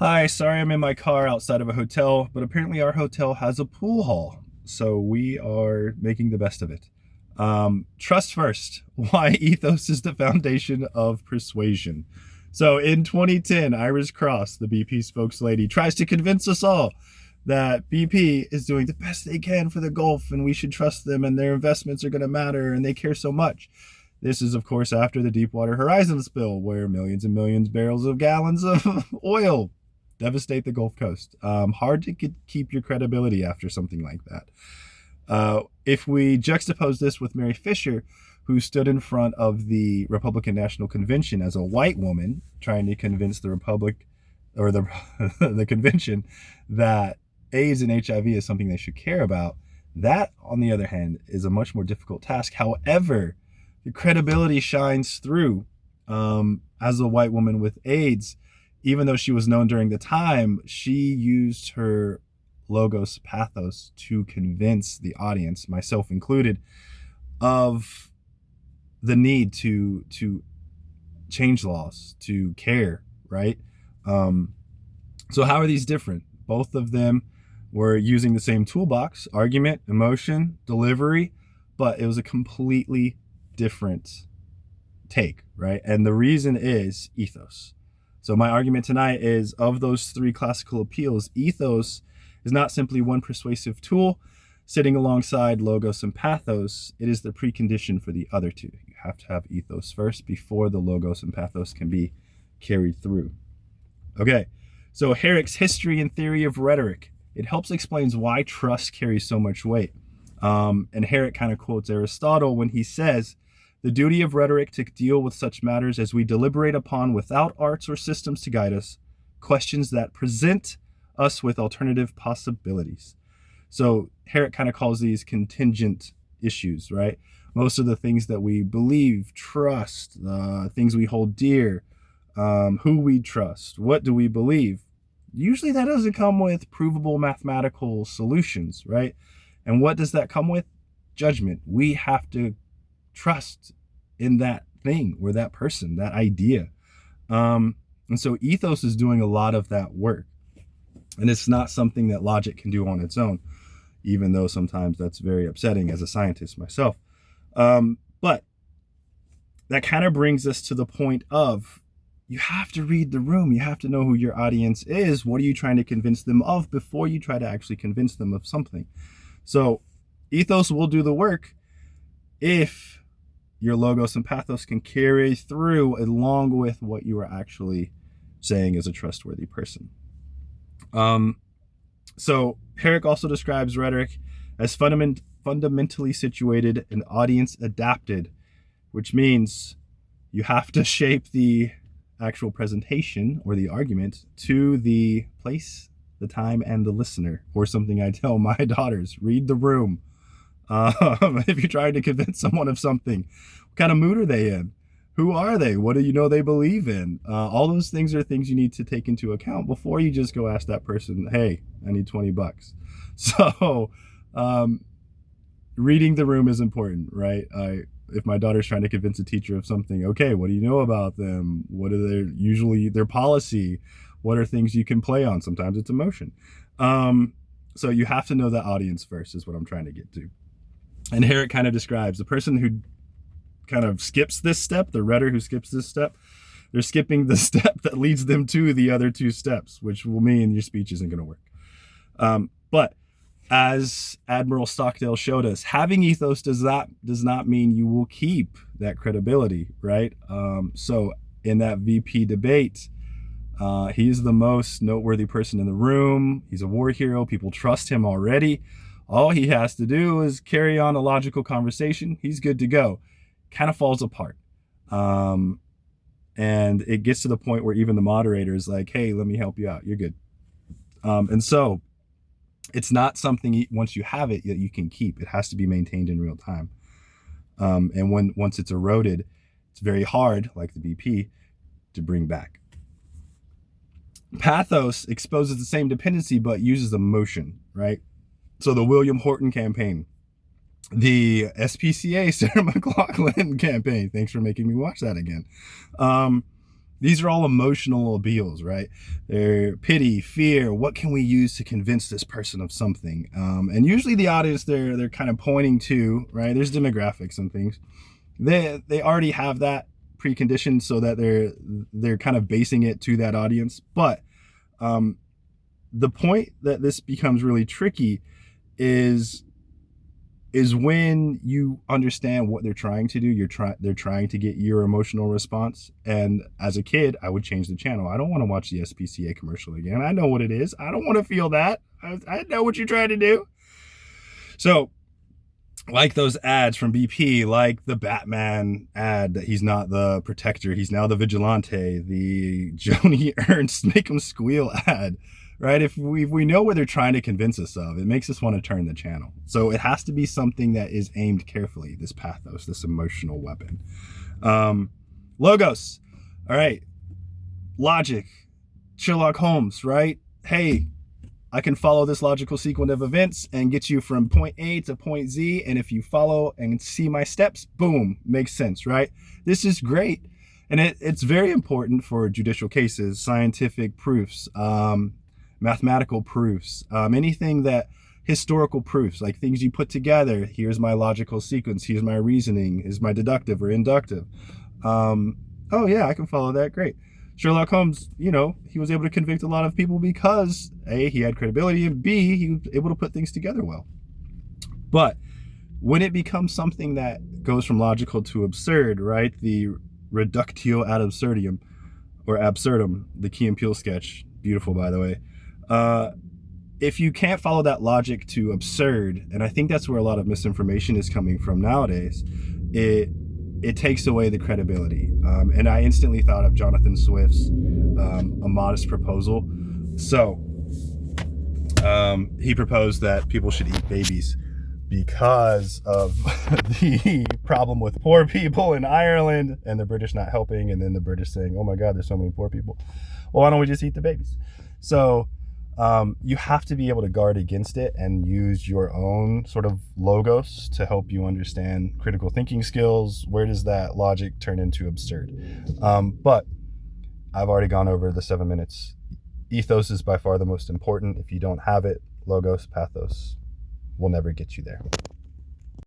Hi, sorry I'm in my car outside of a hotel, but apparently our hotel has a pool hall, so we are making the best of it. Trust first, why ethos is the foundation of persuasion. So in 2010, Iris Cross, the BP spokeslady, tries to convince us all that BP is doing the best they can for the Gulf and we should trust them and their investments are going to matter and they care so much. This is, of course, after the Deepwater Horizon spill, where millions and millions of barrels of gallons of oil devastate the Gulf Coast. Hard to keep your credibility after something like that. If we juxtapose this with Mary Fisher, who stood in front of the Republican National Convention as a white woman, trying to convince the Republic or the the convention that AIDS and HIV is something they should care about. That, on the other hand, is a much more difficult task. However, the credibility shines through as a white woman with AIDS. Even though she was known during the time, she used her logos pathos to convince the audience, myself included, of the need to change laws, to care, right? So how are these different? Both of them were using the same toolbox: argument, emotion, delivery, but it was a completely different take, right? And the reason is ethos. So my argument tonight is, of those three classical appeals, ethos is not simply one persuasive tool sitting alongside logos and pathos. It is the precondition for the other two. You have to have ethos first before the logos and pathos can be carried through. Okay, so Herrick's History and Theory of Rhetoric. It helps explains why trust carries so much weight. And Herrick kind of quotes Aristotle when he says, "The duty of rhetoric to deal with such matters as we deliberate upon without arts or systems to guide us, questions that present us with alternative possibilities." So Herrick kind of calls these contingent issues, right? Most of the things that we believe, trust, things we hold dear, who we trust, what do we believe? Usually that doesn't come with provable mathematical solutions, right? And what does that come with? Judgment. We have to trust in that thing or that person, that idea. And so ethos is doing a lot of that work. And it's not something that logic can do on its own, even though sometimes that's very upsetting as a scientist myself. But that kind of brings us to the point of, you have to read the room. You have to know who your audience is. What are you trying to convince them of before you try to actually convince them of something? So ethos will do the work if your logos and pathos can carry through along with what you are actually saying as a trustworthy person. So Herrick also describes rhetoric as fundamentally situated and audience adapted, which means you have to shape the actual presentation or the argument to the place, the time, and the listener. Or something I tell my daughters: read the room. If you're trying to convince someone of something, what kind of mood are they in? Who are they? What do you know they believe in? All those things are things you need to take into account before you just go ask that person, "Hey, I need $20." So, reading the room is important, right? If my daughter's trying to convince a teacher of something, okay, what do you know about them? What are their policy? What are things you can play on? Sometimes it's emotion. So you have to know the audience first, is what I'm trying to get to. And here it kind of describes the person who kind of skips this step, the rhetor who skips this step. They're skipping the step that leads them to the other two steps, which will mean your speech isn't going to work. But as Admiral Stockdale showed us, having ethos does not mean you will keep that credibility, right? So in that VP debate, he is the most noteworthy person in the room. He's a war hero. People trust him already. All he has to do is carry on a logical conversation. He's good to go. Kind of falls apart. And it gets to the point where even the moderator is like, "Hey, let me help you out. You're good." And so it's not something, once you have it, that you can keep. It has to be maintained in real time. And once it's eroded, it's very hard, like the BP, to bring back. Pathos exposes the same dependency but uses emotion, right? So the William Horton campaign, the SPCA Sarah McLachlan campaign, thanks for making me watch that again. These are all emotional appeals, right? They're pity, fear. What can we use to convince this person of something? And usually the audience they're kind of pointing to, right? There's demographics and things. They already have that preconditioned so that they're kind of basing it to that audience. But the point that this becomes really tricky is when you understand what they're trying to do. They're trying to get your emotional response. And as a kid, I would change the channel. I don't want to watch the SPCA commercial again. I know what it is. I don't want to feel that. I know what you're trying to do. So, like those ads from BP, like the Batman ad that he's not the protector, he's now the vigilante, the Joni Ernst make him squeal ad, right? If we know what they're trying to convince us of, it makes us want to turn the channel. So it has to be something that is aimed carefully, this pathos, this emotional weapon. Logos, all right. Logic, Sherlock Holmes, right? Hey, I can follow this logical sequence of events and get you from point A to point Z. And if you follow and see my steps, boom, makes sense, right? This is great. And it's very important for judicial cases, scientific proofs, mathematical proofs, anything that historical proofs, like things you put together. Here's my logical sequence. Here's my reasoning. Is my deductive or inductive? Oh yeah, I can follow that. Great. Sherlock Holmes, he was able to convict a lot of people because A, he had credibility, and B, he was able to put things together well. But when it becomes something that goes from logical to absurd, right? The reductio ad absurdum, or absurdum, the Key and Peele sketch, beautiful by the way. If you can't follow that logic to absurd, and I think that's where a lot of misinformation is coming from nowadays, it takes away the credibility. And I instantly thought of Jonathan Swift's A Modest Proposal. So he proposed that people should eat babies because of the problem with poor people in Ireland and the British not helping, and then the British saying, oh my God, there's so many poor people. Well, why don't we just eat the babies? So you have to be able to guard against it and use your own sort of logos to help you understand critical thinking skills. Where does that logic turn into absurd? But I've already gone over the 7 minutes. Ethos is by far the most important. If you don't have it, logos, pathos will never get you there.